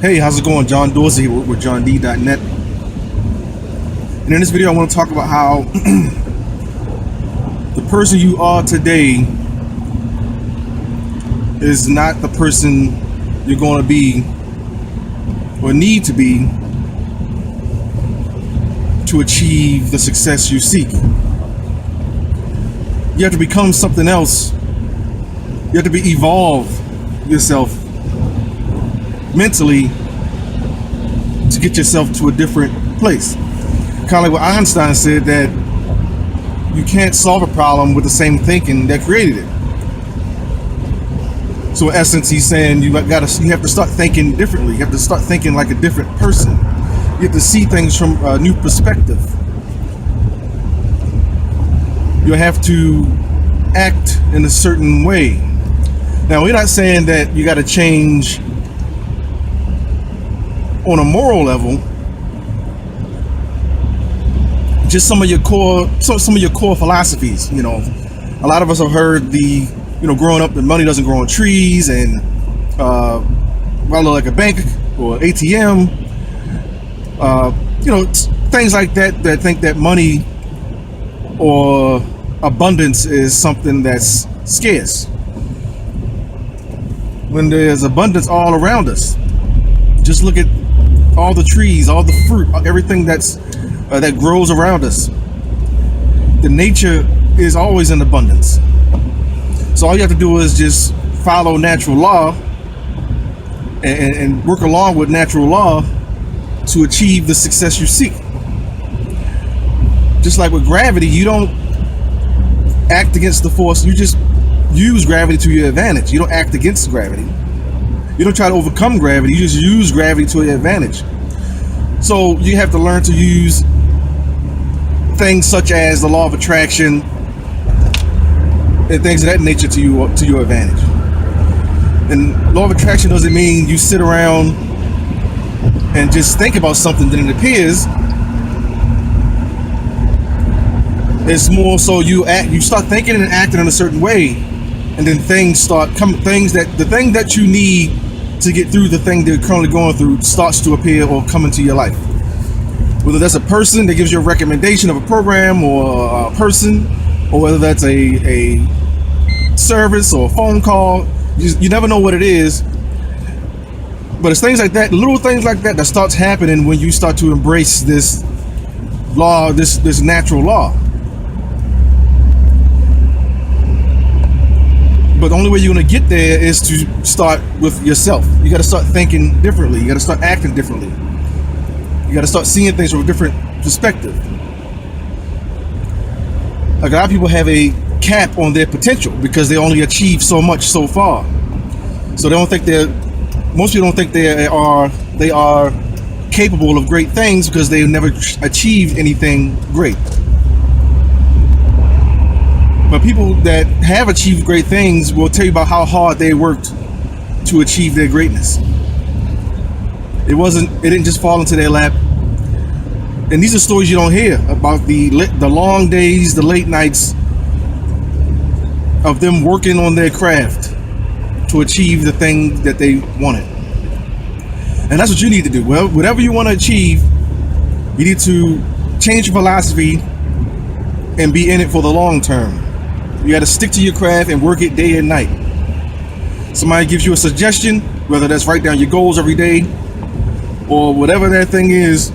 Hey, how's it going? John Dorsey here with JohnD.net. And in this video, I want to talk about how the person you are today is not the person you're going to be or need to be to achieve the success you seek. You have to become something else. You have to evolve yourself mentally to get yourself to a different place. Kind of like what Einstein said, that you can't solve a problem with the same thinking that created it. So in essence, he's saying you have to start thinking differently. You have to start thinking like a different person. You have to see things from a new perspective. You have to act in a certain way. Now, we're not saying that you got to change on a moral level. Just some of your core philosophies. You know, a lot of us have heard growing up, that money doesn't grow on trees, and like a bank or ATM, things like that. That think that money or abundance is something that's scarce, when there's abundance all around us. Just look at all the trees, all the fruit, everything that grows around us. The nature is always in abundance. So all you have to do is just follow natural law and work along with natural law to achieve the success you seek. Just like with gravity, you don't act against the force, you just use gravity to your advantage. You don't act against gravity. You don't try to overcome gravity, you just use gravity to your advantage. So you have to learn to use things such as the law of attraction and things of that nature to your advantage. And law of attraction doesn't mean you sit around and just think about something, then it appears. It's more so you start thinking and acting in a certain way, and then things start coming. The thing that you need to get through the thing that you're currently going through starts to appear or come into your life. Whether that's a person that gives you a recommendation of a program or a person, or whether that's a service or a phone call, you never know what it is. But it's things like that, little things like that starts happening when you start to embrace this law, this natural law. But the only way you're going to get there is to start with yourself. You got to start thinking differently. You got to start acting differently. You got to start seeing things from a different perspective. Like, a lot of people have a cap on their potential because they only achieve so much so far. So most people don't think they are capable of great things because they've never achieved anything great. But people that have achieved great things will tell you about how hard they worked to achieve their greatness. It didn't just fall into their lap. And these are stories you don't hear about, the long days, the late nights of them working on their craft to achieve the thing that they wanted. And that's what you need to do. Well, whatever you want to achieve, you need to change your philosophy and be in it for the long term. You got to stick to your craft and work it day and night. Somebody gives you a suggestion, whether that's write down your goals every day or whatever that thing is.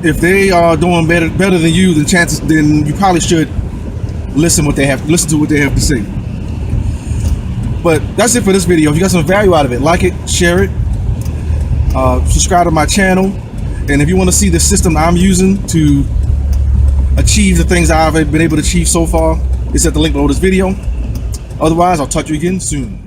If they are doing better than you, then you probably should listen to what they have to say. But that's it for this video. If you got some value out of it, like it, share it, subscribe to my channel, and if you want to see the system I'm using to achieve the things I've been able to achieve so far, it's at the link below this video. Otherwise, I'll talk to you again soon.